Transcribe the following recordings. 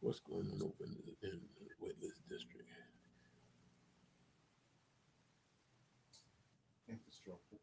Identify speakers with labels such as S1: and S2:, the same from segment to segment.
S1: what's going on over in the Wetlands District.
S2: Infrastructure.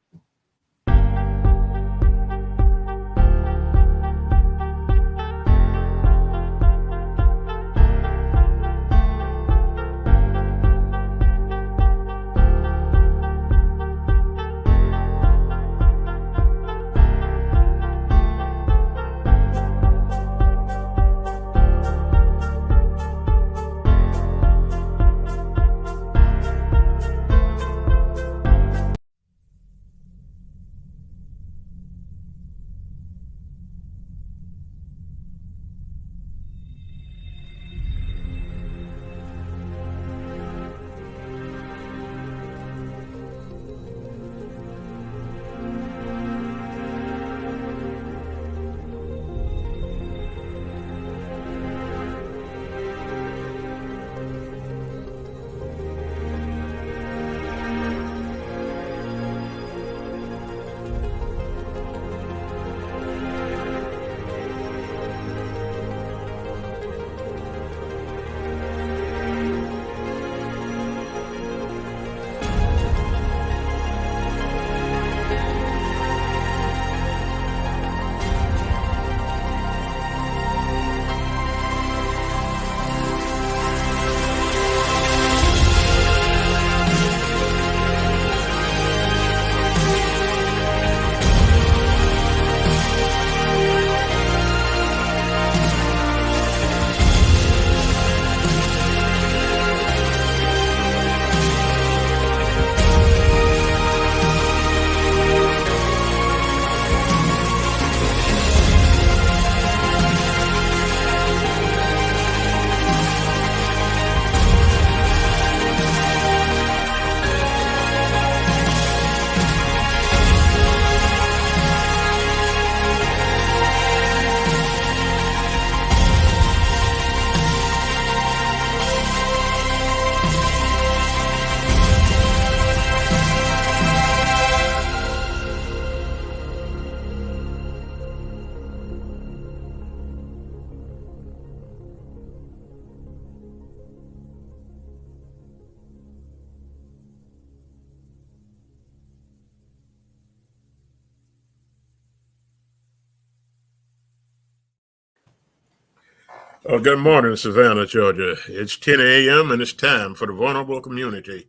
S1: Good morning, Savannah, Georgia. It's 10 a.m. and it's time for the vulnerable community.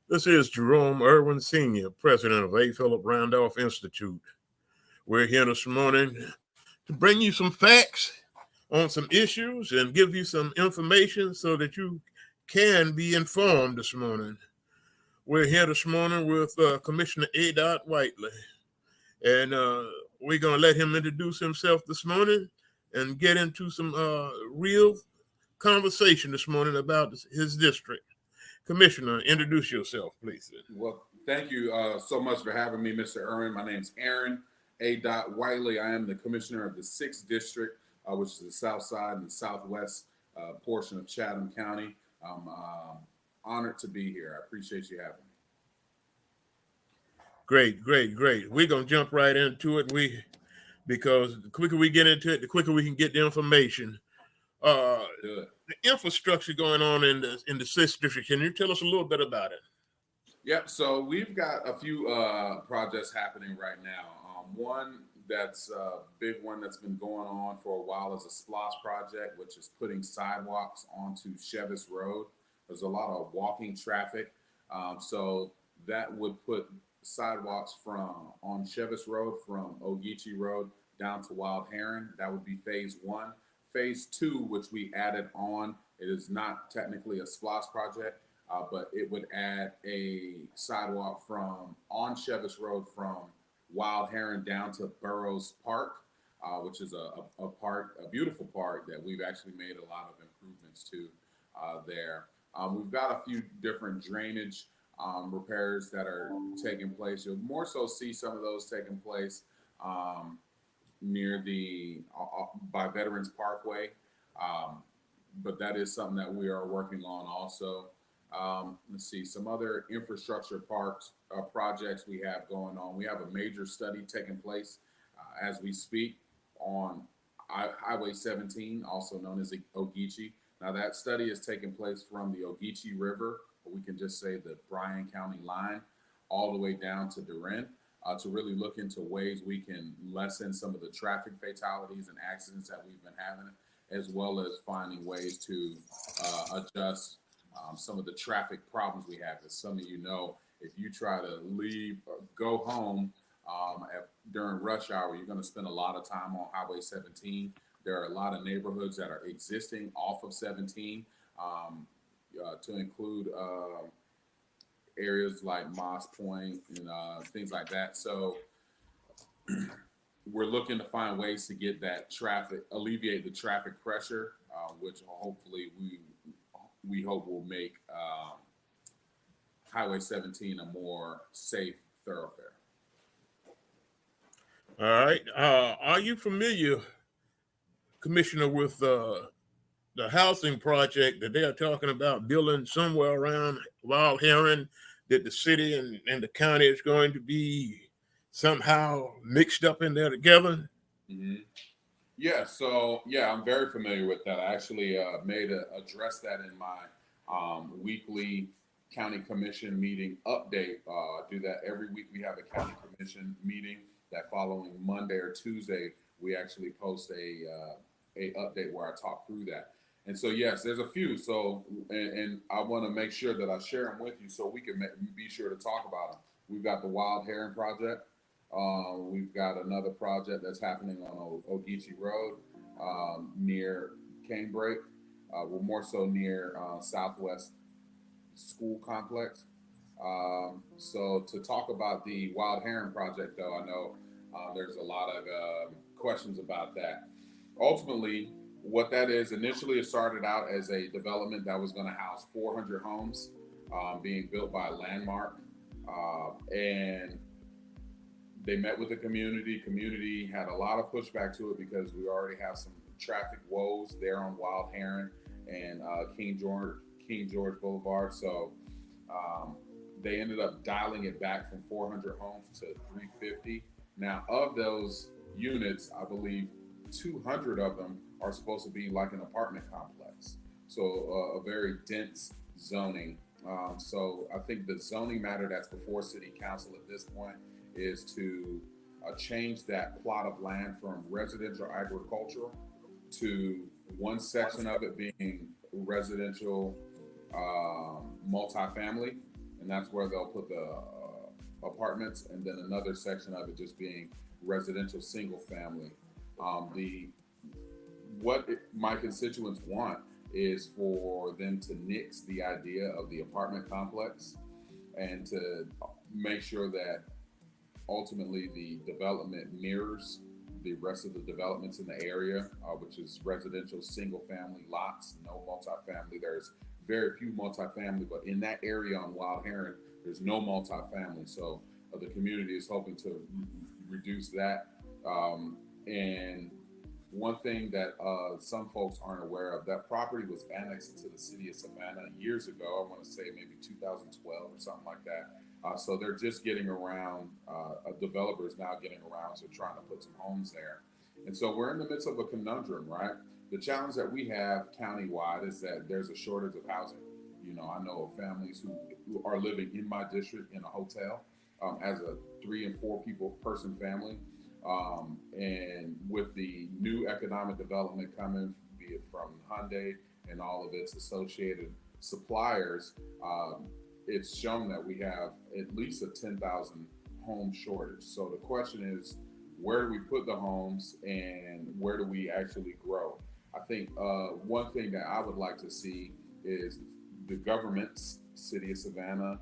S1: This is Jerome Irwin Sr., president of A. Philip Randolph Institute. We're here this morning to bring you some facts on some issues and give you some information so that you can be informed this morning. We're here this morning with Commissioner A. Whiteley, and we're going to let him introduce himself this morning and get into some real conversation this morning about his district. Commissioner, introduce yourself, please.
S3: Well, thank you so much for having me, Mr. Irwin. My name's Aaron A. Whiteley. I am the commissioner of the 6th District, which is the south side and the southwest portion of Chatham County. I'm honored to be here. I appreciate you having me.
S1: Great. We're going to jump right into it. Because the quicker we get into it, the quicker we can get the information. The infrastructure going on in the 6th District. Can you tell us a little bit about it?
S3: Yep. So we've got a few projects happening right now. One that's a big one that's been going on for a while is a SPLOST project, which is putting sidewalks onto Chevis Road. There's a lot of walking traffic. So that would put sidewalks on Chevis Road from Ogeechee Road down to Wild Heron. That would be phase 1. Phase 2, which we added on, it is not technically a SPLOST project, but it would add a sidewalk on Chevis Road from Wild Heron down to Burroughs Park, which is a park, a beautiful park that we've actually made a lot of improvements to there. We've got a few different drainage repairs that are taking place. You'll more so see some of those taking place near by Veterans Parkway, but that is something that we are working on also. Let's see, some other infrastructure projects we have going on. We have a major study taking place as we speak on Highway 17, also known as Ogeechee. Now, that study is taking place from the Ogeechee River, or we can just say the Bryan County line, all the way down to Durin, to really look into ways we can lessen some of the traffic fatalities and accidents that we've been having, as well as finding ways to adjust some of the traffic problems we have. As some of you know, if you try to leave, go home during rush hour, you're going to spend a lot of time on Highway 17. There are a lot of neighborhoods that are existing off of 17, to include areas like Moss Point and things like that. So we're looking to find ways to get that traffic, alleviate the traffic pressure, which hopefully we hope will make Highway 17 a more safe thoroughfare.
S1: All right. Are you familiar, Commissioner, with the housing project that they are talking about building somewhere around Wild Heron, that the city and the county is going to be somehow mixed up in there together?
S3: Mm-hmm. Yeah, so yeah, I'm very familiar with that. I actually address that in my weekly county commission meeting update. Do that every week. We have a county commission meeting. That following Monday or Tuesday, we actually post a update where I talk through that. And so yes, there's a few. So and I want to make sure that I share them with you so we can be sure to talk about them. We've got the Wild Heron Project. We've got another project that's happening on Ogeechee Road near Canebrake. We're more so near Southwest School Complex. So to talk about the Wild Heron Project, though, I know there's a lot of questions about that. Ultimately, what that is, initially it started out as a development that was going to house 400 homes being built by Landmark. And they met with the community. Community had a lot of pushback to it because we already have some traffic woes there on Wild Heron and King George Boulevard. So they ended up dialing it back from 400 homes to 350. Now, of those units, I believe 200 of them are supposed to be like an apartment complex. So a very dense zoning. So I think the zoning matter that's before City Council at this point is to change that plot of land from residential agricultural to one section of it being residential multifamily, and that's where they'll put the apartments, and then another section of it just being residential single family. My constituents want is for them to nix the idea of the apartment complex and to make sure that ultimately the development mirrors the rest of the developments in the area, which is residential single family lots, no multifamily. There's very few multifamily, but in that area on Wild Heron, there's no multifamily. So the community is hoping to reduce that. And one thing that some folks aren't aware of, that property was annexed into the city of Savannah years ago. I want to say maybe 2012 or something like that. So they're just getting around, developers now getting around to trying to put some homes there. And so we're in the midst of a conundrum, right? The challenge that we have countywide is that there's a shortage of housing. You know, I know of families who are living in my district in a hotel as a 3 and 4 person family. And with the new economic development coming, be it from Hyundai and all of its associated suppliers, it's shown that we have at least a 10,000 home shortage. So the question is, where do we put the homes and where do we actually grow? I think one thing that I would like to see is the governments, City of Savannah,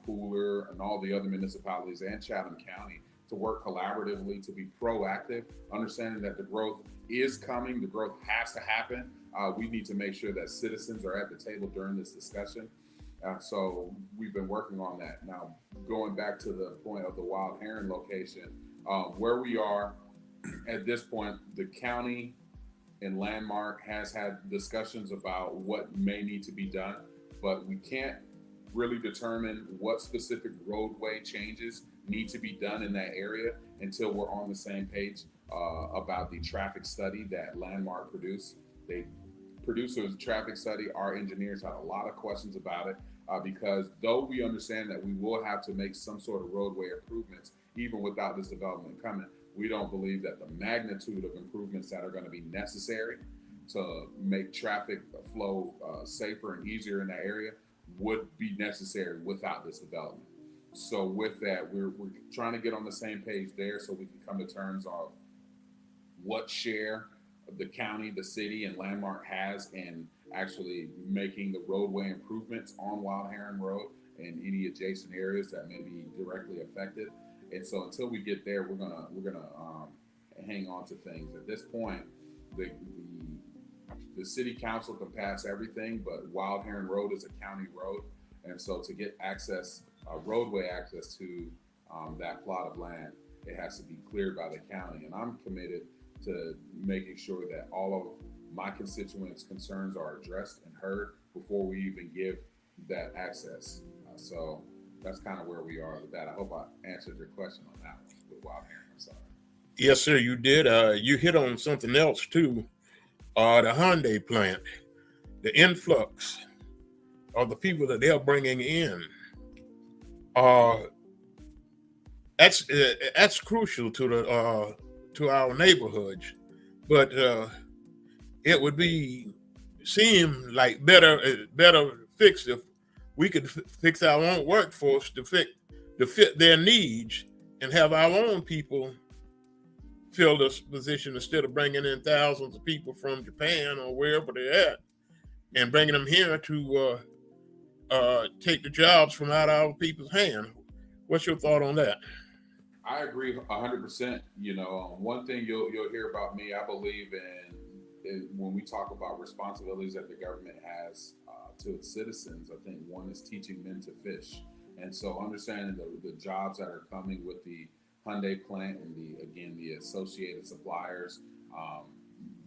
S3: Pooler, and all the other municipalities and Chatham County to work collaboratively, to be proactive, understanding that the growth is coming, the growth has to happen. We need to make sure that citizens are at the table during this discussion. So we've been working on that. Now, going back to the point of the Wild Heron location, where we are at this point, the county and Landmark has had discussions about what may need to be done, but we can't really determine what specific roadway changes need to be done in that area until we're on the same page about the traffic study that Landmark produced. They produced a traffic study. Our engineers had a lot of questions about it because though we understand that we will have to make some sort of roadway improvements even without this development coming, we don't believe that the magnitude of improvements that are going to be necessary to make traffic flow safer and easier in that area would be necessary without this development. So with that, we're trying to get on the same page there so we can come to terms on what share the county, the city, and Landmark has in actually making the roadway improvements on Wild Heron Road and any adjacent areas that may be directly affected. And so until we get there, we're gonna hang on to things. At this point, the city council can pass everything, but Wild Heron Road is a county road, and so to get access, roadway access to that plot of land, it has to be cleared by the county. And I'm committed to making sure that all of my constituents' concerns are addressed and heard before we even give that access. So that's kind of where we are with that. I hope I answered your question on that one with Wild Heron. I'm sorry.
S1: Yes, sir, you did. You hit on something else too. The Hyundai plant, the influx of the people that they're bringing in. Uh, that's crucial to our neighborhoods, but it would be seem like better fix if we could fix our own workforce to fit their needs and have our own people fill this position instead of bringing in thousands of people from Japan or wherever they're at and bringing them here to take the jobs from out of our people's hand. What's your thought on that?
S3: I agree 100%. You know, one thing you'll hear about me, I believe in when we talk about responsibilities that the government has to its citizens. I think one is teaching men to fish, and so understanding the jobs that are coming with the Hyundai plant and the associated suppliers,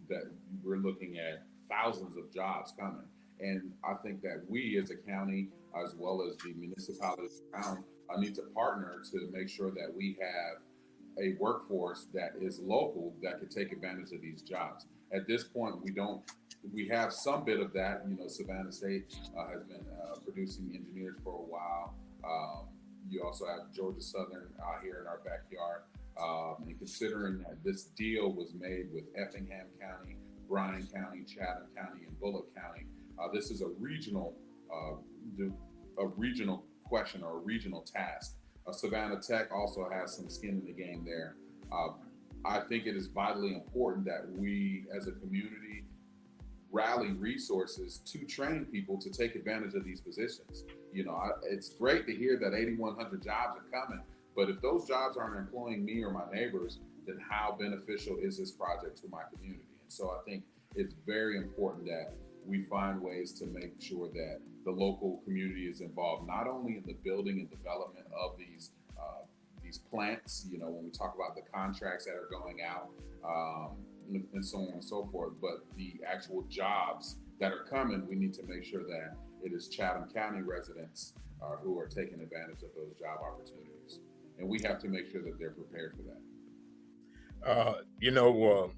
S3: that we're looking at thousands of jobs coming. And I think that we as a county, as well as the municipalities around, need to partner to make sure that we have a workforce that is local that can take advantage of these jobs. At this point, we don't. We have some bit of that. You know, Savannah State has been producing engineers for a while. You also have Georgia Southern here in our backyard. And considering that this deal was made with Effingham County, Bryan County, Chatham County, and Bullock County, this is a regional question or a regional task. Savannah Tech also has some skin in the game there. I think it is vitally important that we as a community rally resources to train people to take advantage of these positions. You know, it's great to hear that 8,100 jobs are coming, but if those jobs aren't employing me or my neighbors, then how beneficial is this project to my community? And so I think it's very important that we find ways to make sure that the local community is involved, not only in the building and development of these plants, you know, when we talk about the contracts that are going out, and so on and so forth, but the actual jobs that are coming, we need to make sure that it is Chatham County residents who are taking advantage of those job opportunities. And we have to make sure that they're prepared for
S1: You know,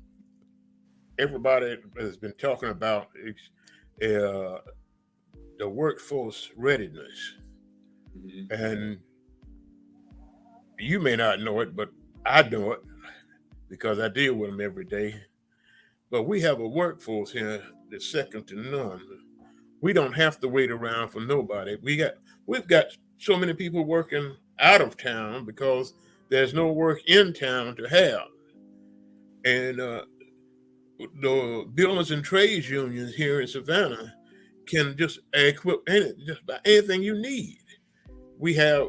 S1: everybody has been talking about uh, the workforce readiness,
S3: that.
S1: and you may not know it, but I know it because I deal with them every day. But we have a workforce here that's second to none. We don't have to wait around for nobody. We've got so many people working out of town because there's no work in town to have. And the builders and trades unions here in Savannah can just equip just about anything you need. We have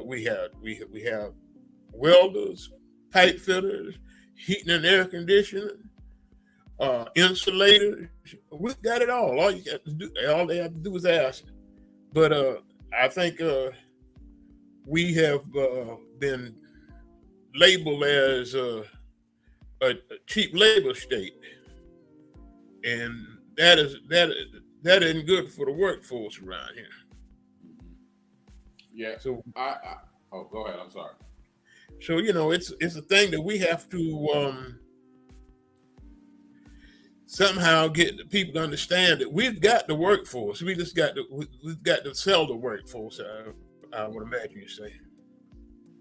S1: welders, pipe fitters, heating and air conditioning, insulators. We've got it all. All they have to do is ask. But I think we have been labeled as a cheap labor state, and that isn't good for the workforce around here.
S3: Yeah.
S1: So
S3: Oh, go ahead. I'm sorry.
S1: so you know it's a thing that we have to somehow get the people to understand that we've got the workforce. We've got to sell the workforce. I would imagine you say.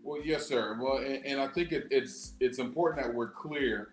S3: Well, yes, sir. Well, and I think it's important that we're clear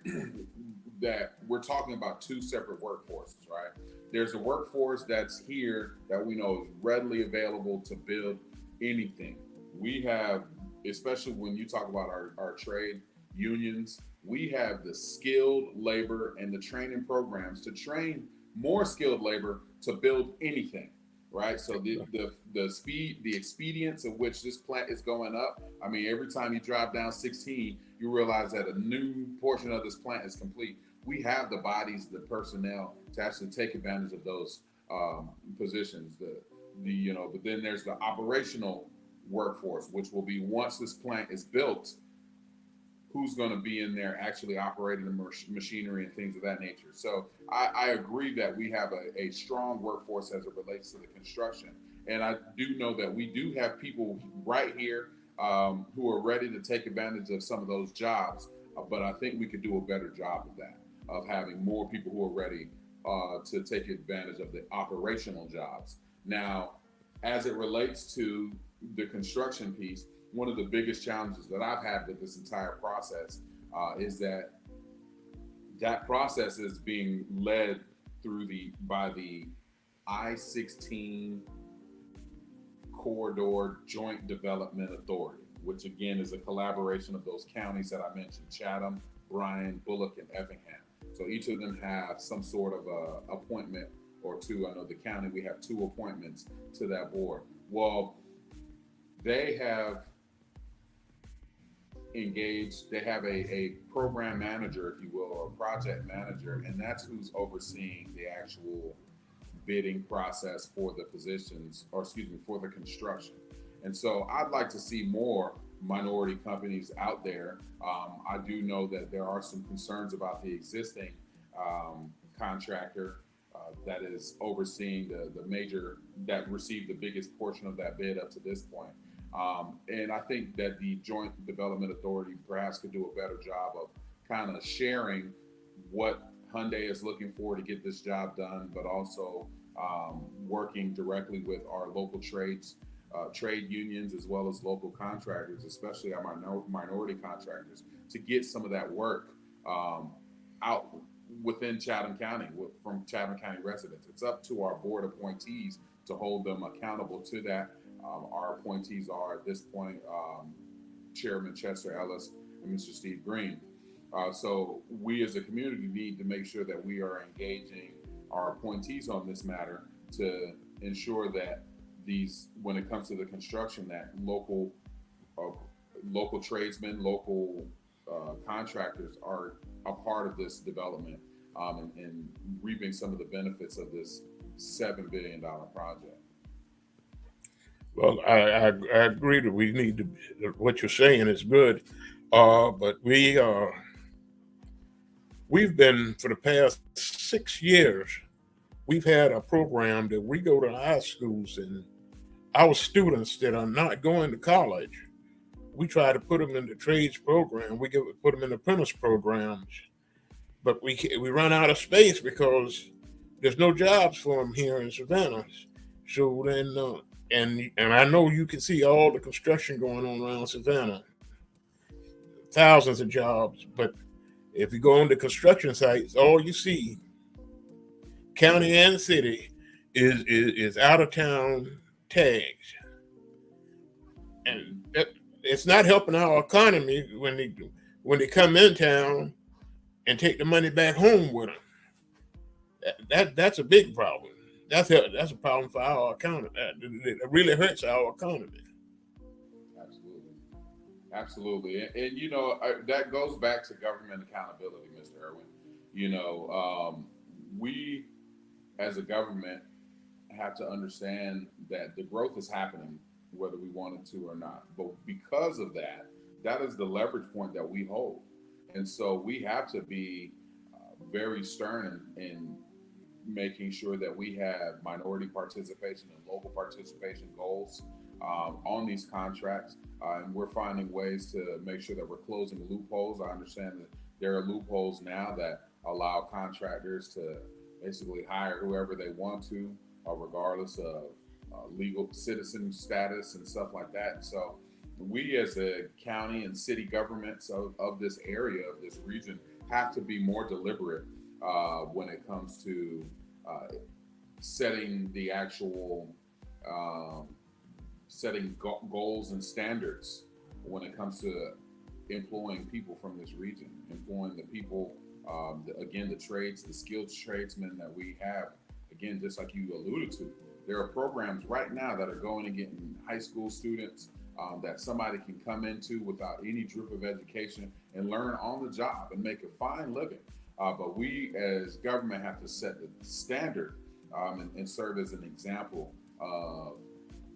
S3: that we're talking about two separate workforces, right? There's a workforce that's here that we know is readily available to build anything. We have, especially when you talk about our trade unions, we have the skilled labor and the training programs to train more skilled labor to build anything, right? So the speed, the expedience of which this plant is going up. I mean, every time you drive down 16, you realize that a new portion of this plant is complete. We have the bodies, the personnel to actually take advantage of those positions. But then there's the operational workforce, which will be once this plant is built, who's going to be in there actually operating the machinery and things of that nature. So I agree that we have a strong workforce as it relates to the construction. And I do know that we do have people right here who are ready to take advantage of some of those jobs. But I think we could do a better job of that, of having more people who are ready to take advantage of the operational jobs. Now, as it relates to the construction piece, one of the biggest challenges that I've had with this entire process is that process is being led through by the I-16 Corridor Joint Development Authority, which again is a collaboration of those counties that I mentioned: Chatham, Bryan, Bullock, and Effingham. So each of them have some sort of a appointment or two. I know the county, we have two appointments to that board. Well, they have engaged, they have a program manager, if you will, or a project manager, and that's who's overseeing the actual bidding process for the positions, or excuse me, for the construction. And so I'd like to see more minority companies out there. I do know that there are some concerns about the existing contractor that is overseeing the major, that received the biggest portion of that bid up to this point. And I think that the Joint Development Authority perhaps could do a better job of kind of sharing what Hyundai is looking for to get this job done, but also working directly with our local trade unions, as well as local contractors, especially our minority contractors, to get some of that work out within Chatham County, from Chatham County residents. It's up to our board appointees to hold them accountable to that. Our appointees are at this point Chairman Chester Ellis and Mr. Steve Green. So we as a community need to make sure that we are engaging our appointees on this matter to ensure that when it comes to the construction, that local tradesmen, local contractors are a part of this development and reaping some of the benefits of this $7 billion project.
S1: Well, I agree that we need to. What you're saying is good, but we've been for the past 6 years. We've had a program that we go to high schools, and our students that are not going to college, we try to put them in the trades program. Put them in the apprentice programs, but we run out of space because there's no jobs for them here in Savannah. So then, and I know you can see all the construction going on around Savannah, thousands of jobs. But if you go on the construction sites, all you see, county and city, is out of town tags, and it's not helping our economy when they come in town and take the money back home with them. That's a big problem. That's a problem for our economy. It really hurts our economy.
S3: Absolutely. Absolutely. And that goes back to government accountability, Mr. Irwin. We as a government have to understand that the growth is happening whether we wanted to or not. But because of that, that is the leverage point that we hold. And so we have to be very stern in making sure that we have minority participation and local participation goals on these contracts. And we're finding ways to make sure that we're closing loopholes. I understand that there are loopholes now that allow contractors to basically hire whoever they want to, regardless of legal citizen status and stuff like that. So we as a county and city governments of this area, of this region, have to be more deliberate when it comes to uh, setting the actual um, setting goals and standards when it comes to employing people from this region, employing the people, again, the trades, the skilled tradesmen that we have. Again, just like you alluded to, there are programs right now that are going and getting high school students that somebody can come into without any drip of education and learn on the job and make a fine living. But we as government have to set the standard and serve as an example of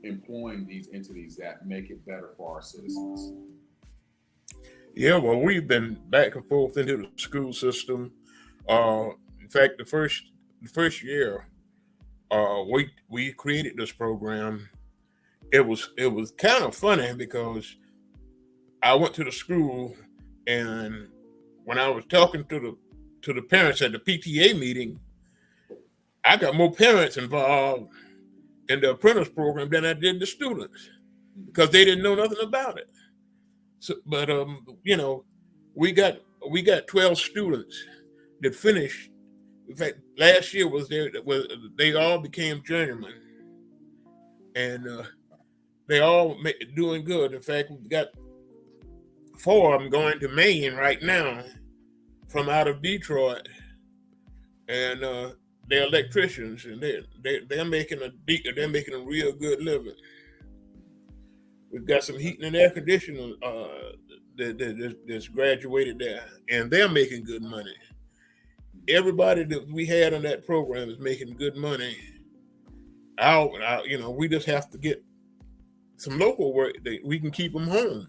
S3: employing these entities that make it better for our citizens.
S1: Yeah, well, we've been back and forth into the school system. Uh, in fact, the first year, we created this program. It was kind of funny because I went to the school, and when I was talking to the parents at the PTA meeting, I got more parents involved in the apprentice program than I did the students because they didn't know nothing about it. So, but we got we got 12 students that finished. In fact, last year was they all became journeymen, and they all doing good. In fact, we got four of them going to Maine right now from out of Detroit, and they're electricians, and they're making a real good living. We've got some heating and air conditioning that's graduated there, and they're making good money. Everybody that we had on that program is making good money. We just have to get some local work that we can keep them home.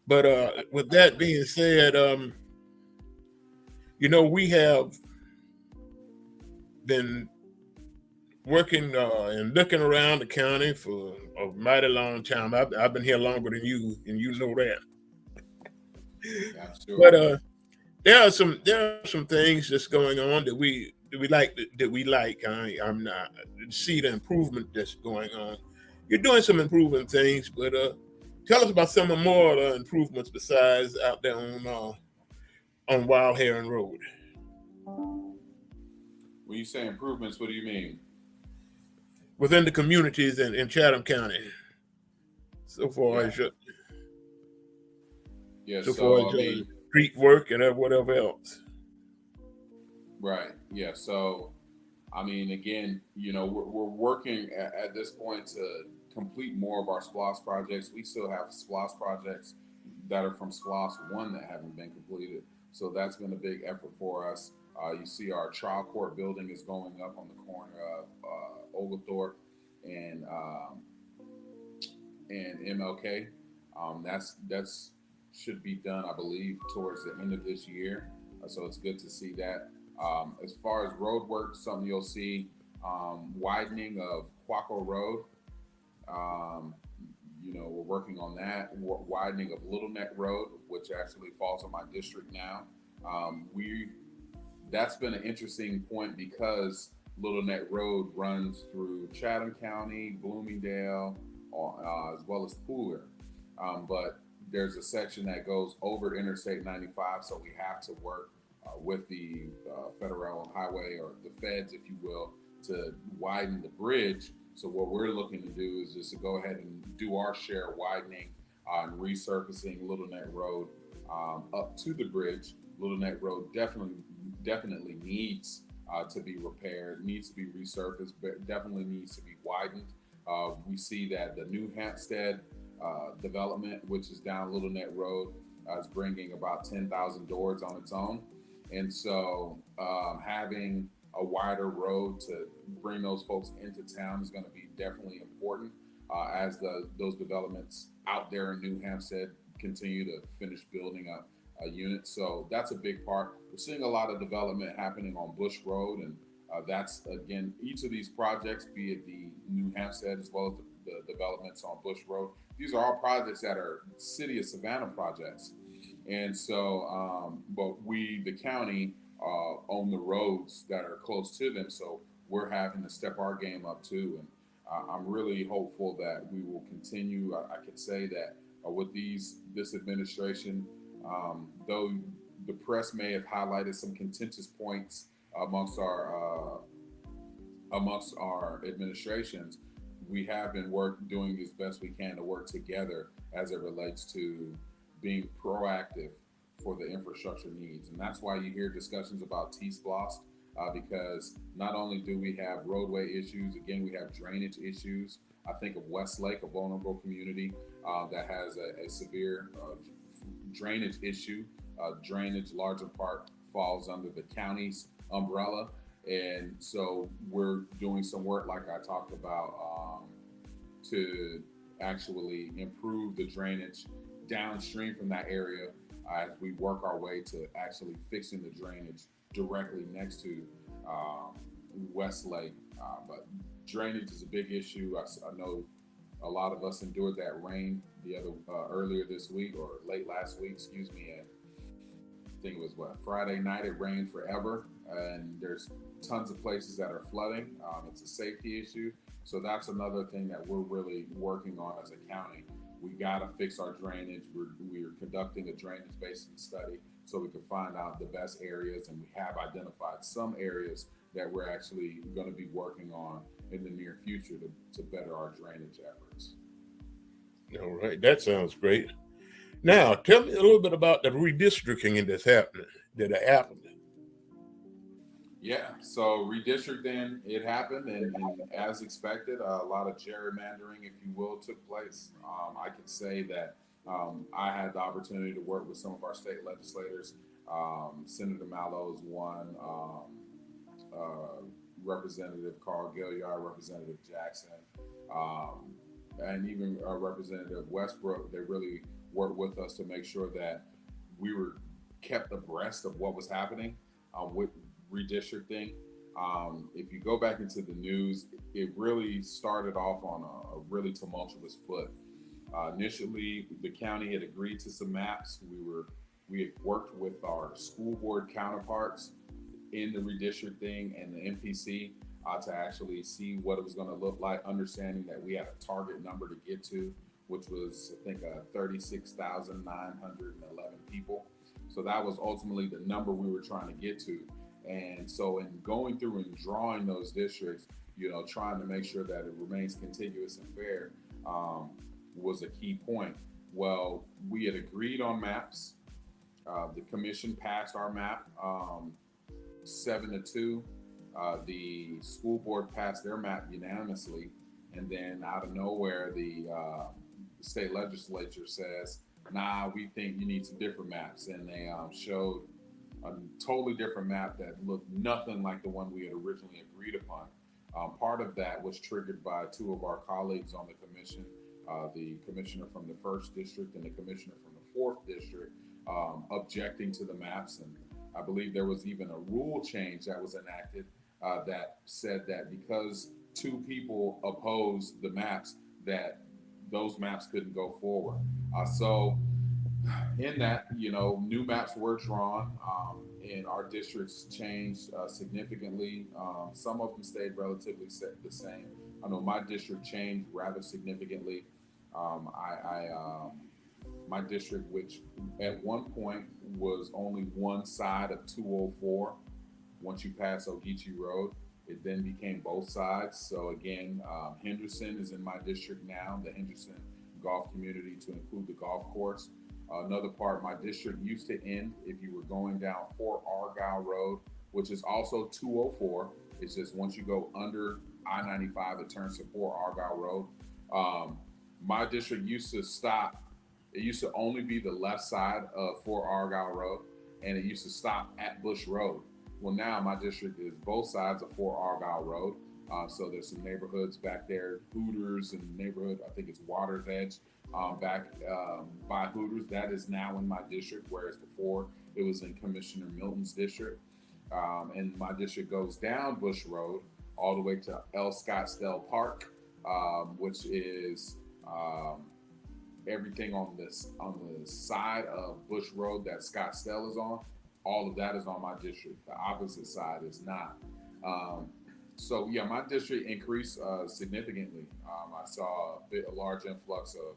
S1: But with that being said, we have been working and looking around the county for a mighty long time. I've been here longer than you, and you know that.
S3: Yeah,
S1: But
S3: sure.
S1: there are some things that's going on that we like. I'm not see the improvement that's going on. You're doing some improving things, but tell us about some of more improvements besides out there on Wild Heron Road
S3: When you say improvements, what do you mean?
S1: within the communities in Chatham County. So far
S3: Yeah,
S1: as your,
S3: yeah.
S1: so far
S3: So
S1: as
S3: I
S1: your
S3: mean,
S1: street work and whatever else.
S3: right. Yeah. So I mean, again, we're working at this point to complete more of our SPLOS projects. We still have SPLOS projects that are from SPLOS 1 that haven't been completed. So that's been a big effort for us. You see, our trial court building is going up on the corner of Oglethorpe and MLK. That's should be done, I believe, towards the end of this year. So it's good to see that. As far as road work, something you'll see widening of Quaco Road. Um, we're working on that. Widening of Little Neck Road, which actually falls on my district now. We That's been an interesting point because Little Neck Road runs through Chatham County, Bloomingdale, as well as Pooler. But there's a section that goes over Interstate 95, so we have to work with the federal highway or the feds, if you will, to widen the bridge. So what we're looking to do is just to go ahead and do our share widening and resurfacing Little Neck Road up to the bridge. Little Neck Road definitely needs to be repaired, needs to be resurfaced, but definitely needs to be widened. We see that the New Hampstead development, which is down Little Neck Road, is bringing about 10,000 doors on its own. And so having a wider road to bring those folks into town is going to be definitely important as those developments out there in New Hampstead continue to finish building up units. So that's a big part. We're seeing a lot of development happening on Bush Road, and that's again each of these projects, be it the New Hampstead as well as the developments on Bush Road. These are all projects that are City of Savannah projects, And so, but we, the county, own the roads that are close to them. So we're having to step our game up too. And I'm really hopeful that we will continue. I could say that with this administration, though the press may have highlighted some contentious points amongst our administrations, we have been doing as best we can to work together as it relates to being proactive for the infrastructure needs. And that's why you hear discussions about T-SPLOST, because not only do we have roadway issues, again, we have drainage issues. I think of Westlake, a vulnerable community that has a severe drainage issue. Drainage, larger part, falls under the county's umbrella. And so we're doing some work, like I talked about, to actually improve the drainage downstream from that area as we work our way to actually fixing the drainage directly next to Westlake. But drainage is a big issue. I know a lot of us endured that rain earlier this week or late last week, excuse me, and I think it was Friday night. It rained forever, and there's tons of places that are flooding. It's a safety issue, so that's another thing that we're really working on as a county. We got to fix our drainage. We're conducting a drainage basin study so we can find out the best areas, and we have identified some areas that we're actually going to be working on in the near future to better our drainage efforts.
S1: All right, that sounds great. Now, tell me a little bit about the redistricting that's happening. That happened.
S3: Yeah, so redistricting, it happened, and as expected, a lot of gerrymandering, if you will, took place. I can say that I had the opportunity to work with some of our state legislators. Senator Mallow is one, Representative Carl Gilliard, Representative Jackson, um, and even Representative Westbrook. They really worked with us to make sure that we were kept abreast of what was happening with redistricting. If you go back into the news, it really started off on a really tumultuous foot. Initially, the county had agreed to some maps. We had worked with our school board counterparts in the redistricting and the MPC to actually see what it was going to look like, understanding that we had a target number to get to, which was, I think, 36,911 people. So that was ultimately the number we were trying to get to. And so, in going through and drawing those districts, trying to make sure that it remains contiguous and fair was a key point. Well, we had agreed on maps. The commission passed our map 7-2. The school board passed their map unanimously, and then out of nowhere, the state legislature says, "Nah, we think you need some different maps," and they showed a totally different map that looked nothing like the one we had originally agreed upon. Part of that was triggered by two of our colleagues on the commission, the commissioner from the first district and the commissioner from the fourth district, objecting to the maps. And I believe there was even a rule change that was enacted that said that because two people opposed the maps, that those maps couldn't go forward. So in that, new maps were drawn, and our districts changed significantly. Some of them stayed relatively the same. I know my district changed rather significantly. My district, which at one point was only one side of 204, once you pass Ogeechee Road, it then became both sides. So again, Henderson is in my district now, the Henderson golf community, to include the golf course. Another part, my district used to end if you were going down Fort Argyle Road, which is also 204. It's just once you go under I-95, it turns to Fort Argyle Road. My district used to stop. It used to only be the left side of Fort Argyle Road, and it used to stop at Bush Road. Well, now my district is both sides of Fort Argyle Road. So there's some neighborhoods back there, Hooters and neighborhood, I think it's Water's Edge, back by Hooters. That is now in my district, whereas before it was in Commissioner Milton's district. And my district goes down Bush Road all the way to El Scottsdale Park, which is everything on the side of Bush Road that Scottsdale is on, all of that is on my district. The opposite side is not. Um, so yeah, my district increased significantly. I saw a large influx of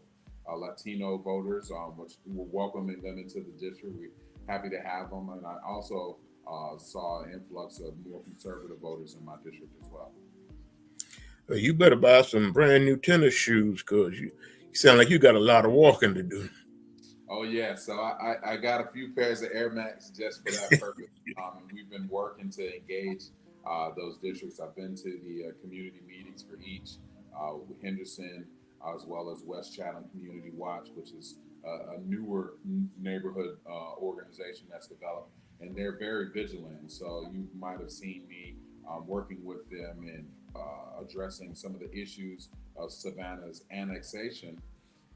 S3: Latino voters, which we're welcoming them into the district. We're happy to have them, and I also saw an influx of more conservative voters in my district as well.
S1: You better buy some brand new tennis shoes because you sound like you got a lot of walking to do.
S3: Oh yeah, so I got a few pairs of Air Max just for that purpose. And we've been working to engage those districts. I've been to the community meetings for each, Henderson, as well as West Chatham Community Watch, which is a newer neighborhood organization that's developed, and they're very vigilant. So you might have seen me working with them and addressing some of the issues of Savannah's annexation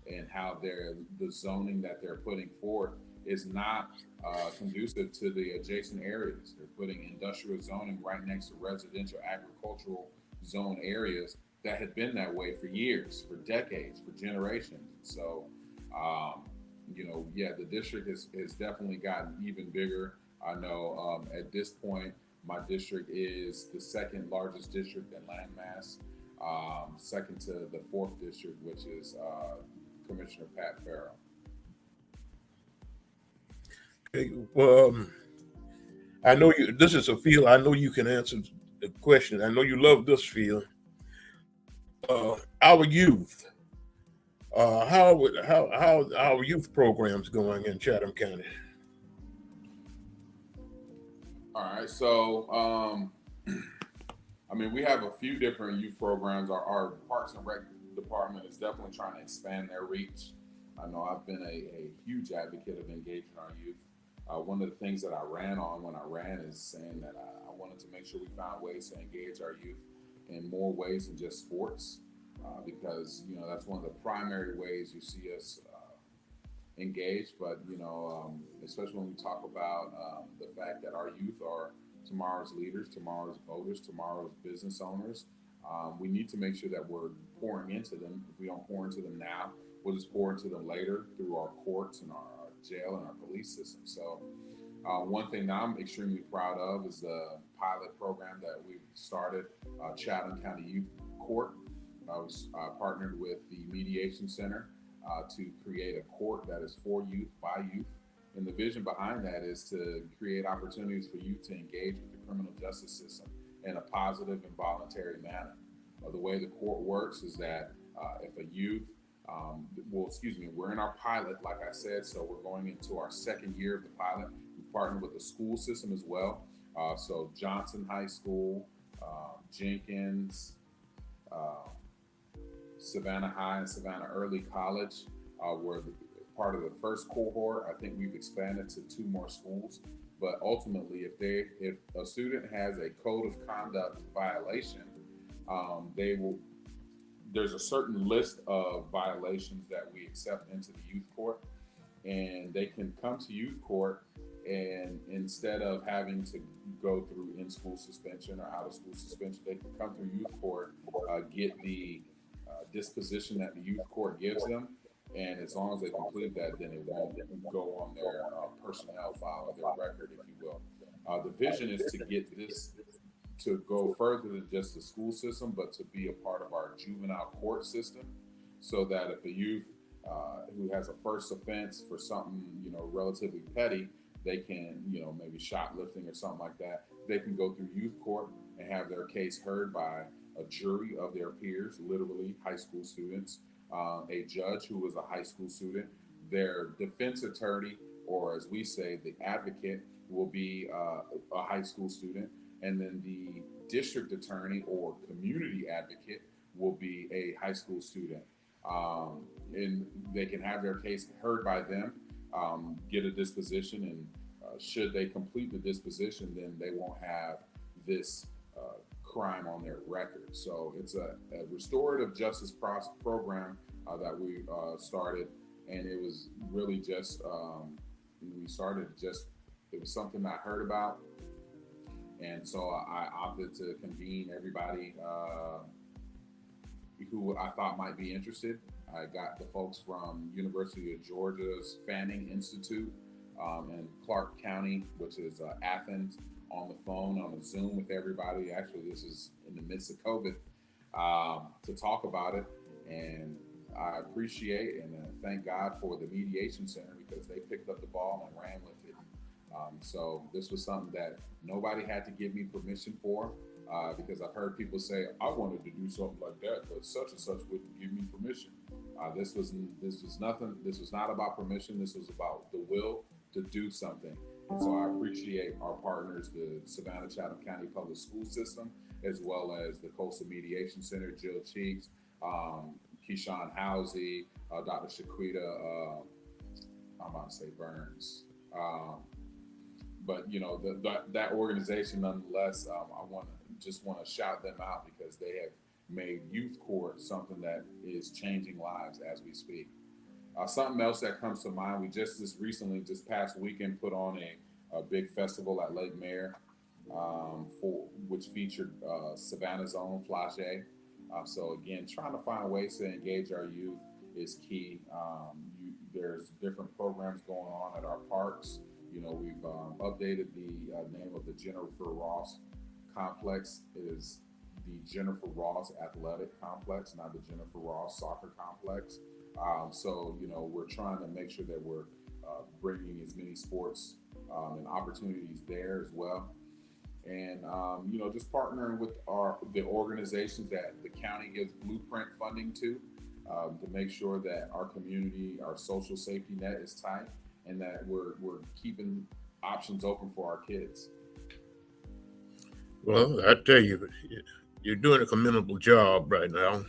S3: and how the zoning that they're putting forth is not conducive to the adjacent areas. They're putting industrial zoning right next to residential agricultural zone areas that had been that way for years, for decades, for generations. So, yeah, the district has definitely gotten even bigger. I know at this point, my district is the second largest district in landmass, second to the fourth district, which is Commissioner Pat Farrell.
S1: Okay, well, I know you. This is a field. I know you can answer the question. I know you love this field. Our youth. How our youth programs going in Chatham County?
S3: All right, so I mean, we have a few different youth programs. Our Parks and Rec department is definitely trying to expand their reach. I know I've been a huge advocate of engaging our youth. One of the things that I ran on when I ran is saying that I wanted to make sure we found ways to engage our youth in more ways than just sports, because that's one of the primary ways you see us engaged. But especially when we talk about the fact that our youth are tomorrow's leaders, tomorrow's voters, tomorrow's business owners. We need to make sure that we're pouring into them. If we don't pour into them now, we'll just pour into them later through our courts and our jail and our police system. So one thing that I'm extremely proud of is the pilot program that we've started, Chatham County Youth Court. I was partnered with the Mediation Center to create a court that is for youth, by youth. And the vision behind that is to create opportunities for youth to engage with the criminal justice system in a positive and voluntary manner. The way the court works is that if a youth, we're in our pilot, like I said, so we're going into our second year of the pilot. We've partnered with the school system as well. So Johnson High School, Jenkins, Savannah High and Savannah Early College were part of the first cohort. I think we've expanded to 2 more schools. But ultimately, if a student has a code of conduct violation, there's a certain list of violations that we accept into the youth court, and they can come to youth court, and instead of having to go through in-school suspension or out-of-school suspension, they can come through youth court, get the disposition that the youth court gives them, and as long as they complete that, then it won't go on their personnel file or their record, if you will. The vision is to get this to go further than just the school system, but to be a part of our juvenile court system, so that if a youth who has a first offense for something relatively petty, they can maybe shoplifting or something like that, they can go through youth court and have their case heard by a jury of their peers, literally high school students, a judge who was a high school student, their defense attorney, or as we say, the advocate, will be a high school student, and then the district attorney or community advocate will be a high school student. And they can have their case heard by them, get a disposition, and should they complete the disposition, then they won't have this crime on their record. So it's a restorative justice program that we started, and it was really just it was something I heard about, and so I opted to convene everybody who I thought might be interested. I got the folks from University of Georgia's Fanning Institute in Clark County, which is Athens, on the phone on a Zoom with everybody. Actually, this is in the midst of COVID, to talk about it. And I appreciate and thank God for the Mediation Center because they picked up the ball and ran with it. So this was something that nobody had to give me permission for, because I've heard people say I wanted to do something like that, but such and such wouldn't give me permission. This was nothing. This was not about permission. This was about the will to do something. And so I appreciate our partners, the Savannah Chatham County Public School System, as well as the Coastal Mediation Center, Jill Cheeks, Keyshawn Housey, Dr. Shaquita, I'm about to say Burns. But you know that organization, nonetheless, I want to shout them out because they have made youth court something that is changing lives as we speak. Something else that comes to mind, we this past weekend, put on a big festival at Lake Mare, for which featured Savannah's own Flage. So again, trying to find ways to engage our youth is key. There's different programs going on at our parks. You know, we've updated the name of the Jennifer Ross complex. It is the Jennifer Ross Athletic Complex, not the Jennifer Ross Soccer Complex. So, you know, we're trying to make sure that we're bringing as many sports and opportunities there as well. And, you know, just partnering with the organizations that the county gives blueprint funding to make sure that our community, our social safety net is tight and that we're keeping options open for our kids.
S1: Well, I tell you, you're doing a commendable job right now.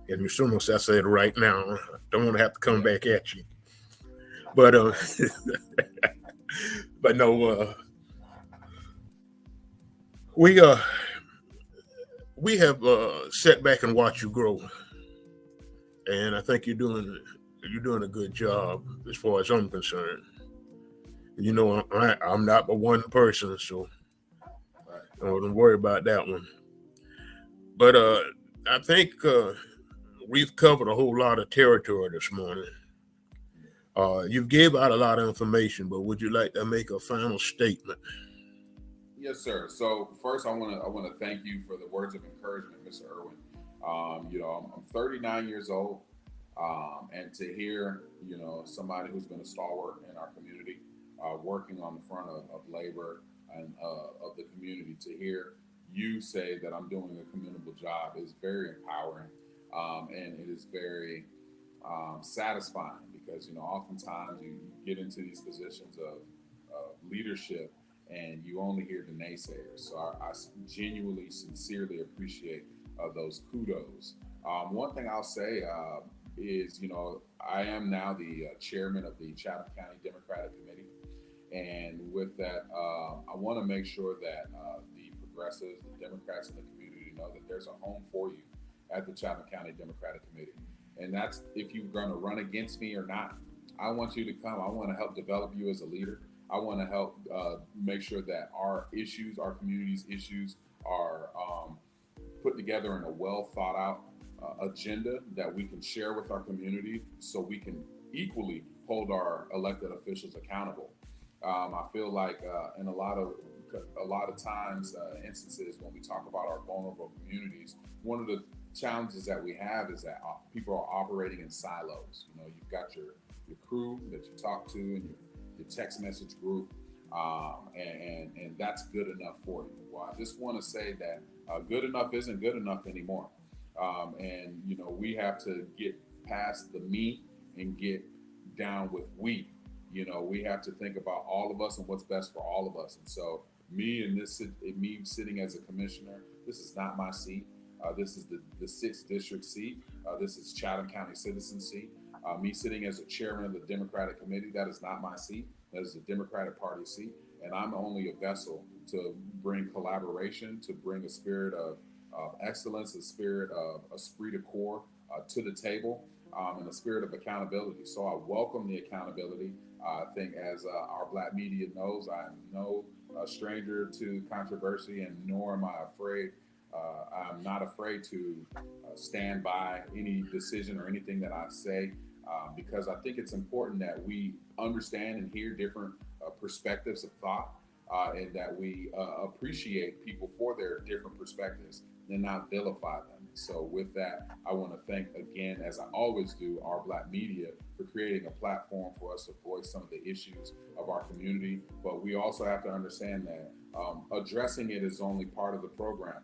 S1: And as soon as I said right now, I don't want to have to come
S3: Yeah.
S1: back at you. But but no, we we have sat back and watched you grow, and I think you're doing a good job as far as I'm concerned. You know, I'm not but one person, so
S3: Right.
S1: I don't worry about that one. But I think we've covered a whole lot of territory this morning. You've gave out a lot of information, but would you like to make a final statement?
S3: Yes, sir. So first, I want to thank you for the words of encouragement, Mr. Irwin. You know, I'm 39 years old, and to hear somebody who's been a stalwart in our community, working on the front of labor and of the community, to hear you say that I'm doing a commendable job is very empowering, and it is very satisfying because oftentimes you get into these positions of leadership and you only hear the naysayers. So I genuinely, sincerely appreciate those kudos. One thing I'll say is, I am now the chairman of the Chatham County Democratic Committee. And with that, I want to make sure that the progressives, the Democrats in the community know that there's a home for you at the Chatham County Democratic Committee. And that's if you're going to run against me or not. I want you to come. I want to help develop you as a leader. I want to help make sure that our issues, our community's issues, are put together in a well thought out agenda that we can share with our community so we can equally hold our elected officials accountable. I feel like in a lot of times, instances when we talk about our vulnerable communities, one of the challenges that we have is that people are operating in silos. You've got your crew that you talk to and your text message group, and that's good enough for you. Well, I just want to say that good enough isn't good enough anymore, and we have to get past the me and get down with we. We have to think about all of us and what's best for all of us. And so, me sitting as a commissioner, this is not my seat. This is the 6th district seat. This is Chatham County citizen seat. Me sitting as a chairman of the Democratic Committee, that is not my seat. That is the Democratic Party seat. And I'm only a vessel to bring collaboration, to bring a spirit of excellence, a spirit of esprit de corps to the table, and a spirit of accountability. So I welcome the accountability. I think as our Black media knows, I am no stranger to controversy, and nor am I afraid I'm not afraid to stand by any decision or anything that I say because I think it's important that we understand and hear different perspectives of thought and that we appreciate people for their different perspectives and not vilify them. So, with that, I want to thank again, as I always do, our Black media for creating a platform for us to voice some of the issues of our community. But we also have to understand that addressing it is only part of the program,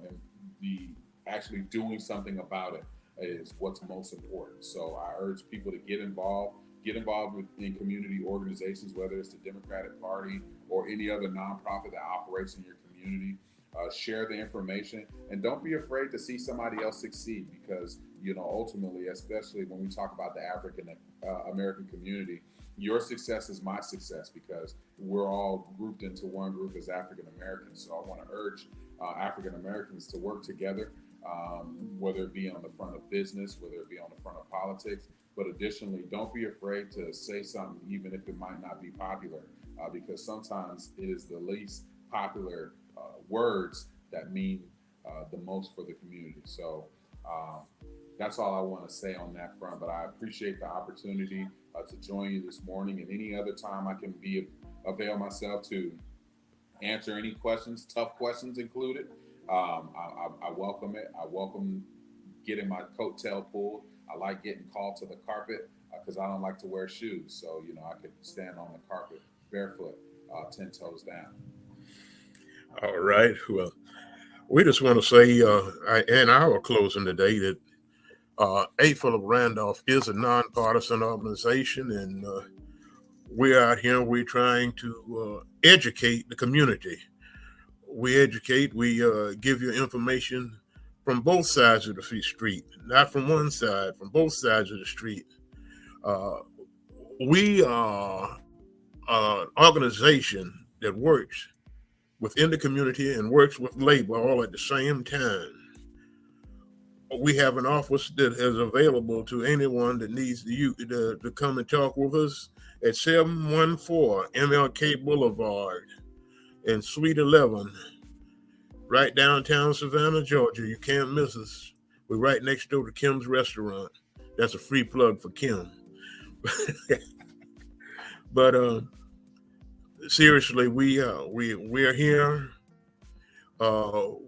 S3: and the actually doing something about it is what's most important. So, I urge people to get involved. Get involved in community organizations, whether it's the Democratic Party or any other nonprofit that operates in your community. Share the information and don't be afraid to see somebody else succeed because ultimately, especially when we talk about the African American community, your success is my success because we're all grouped into one group as African Americans. So I want to urge African Americans to work together, whether it be on the front of business, whether it be on the front of politics. But additionally, don't be afraid to say something, even if it might not be popular, because sometimes it is the least popular words that mean the most for the community. So that's all I want to say on that front. But I appreciate the opportunity to join you this morning, and any other time I can avail myself to answer any questions, tough questions included. I welcome it. I welcome getting my coattail pulled. I like getting called to the carpet because I don't like to wear shoes. So, I could stand on the carpet barefoot, 10 toes down.
S1: All right. Well, we just want to say in our closing today that A. Philip Randolph is a nonpartisan organization, and we're out here. We're trying to educate the community. We educate. We give you information from both sides of the street, not from one side, from both sides of the street. Uh, we are an organization that works within the community and works with labor all at the same time. We have an office that is available to anyone that needs to come and talk with us at 714 MLK Boulevard in Suite 11, right downtown Savannah, Georgia. You can't miss us. We're right next door to Kim's Restaurant. That's a free plug for Kim. But seriously, we're here.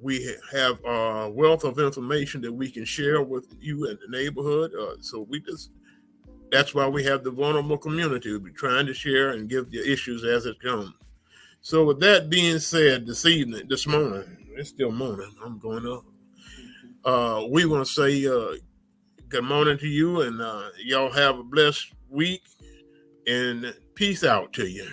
S1: We have a wealth of information that we can share with you in the neighborhood. So that's why we have the vulnerable community. We're trying to share and give the issues as it comes. So with that being said, this morning, it's still morning. I'm going up. We want to say good morning to you, and y'all have a blessed week, and peace out to you.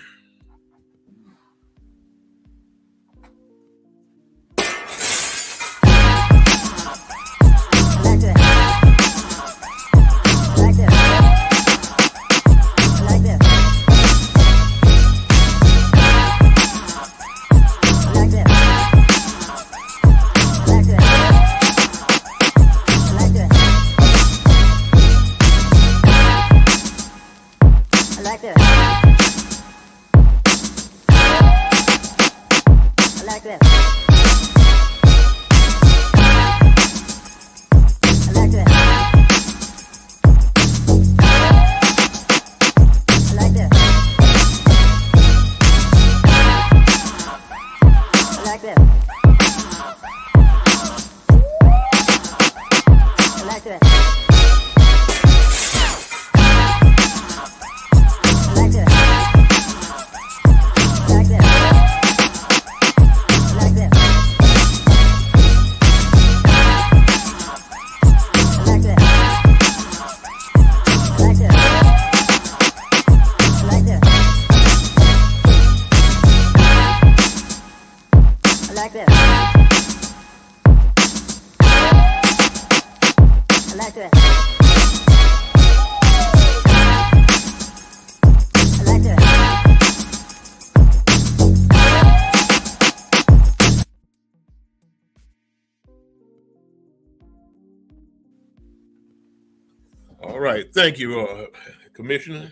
S1: All right. Thank you, Commissioner.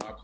S3: My pleasure.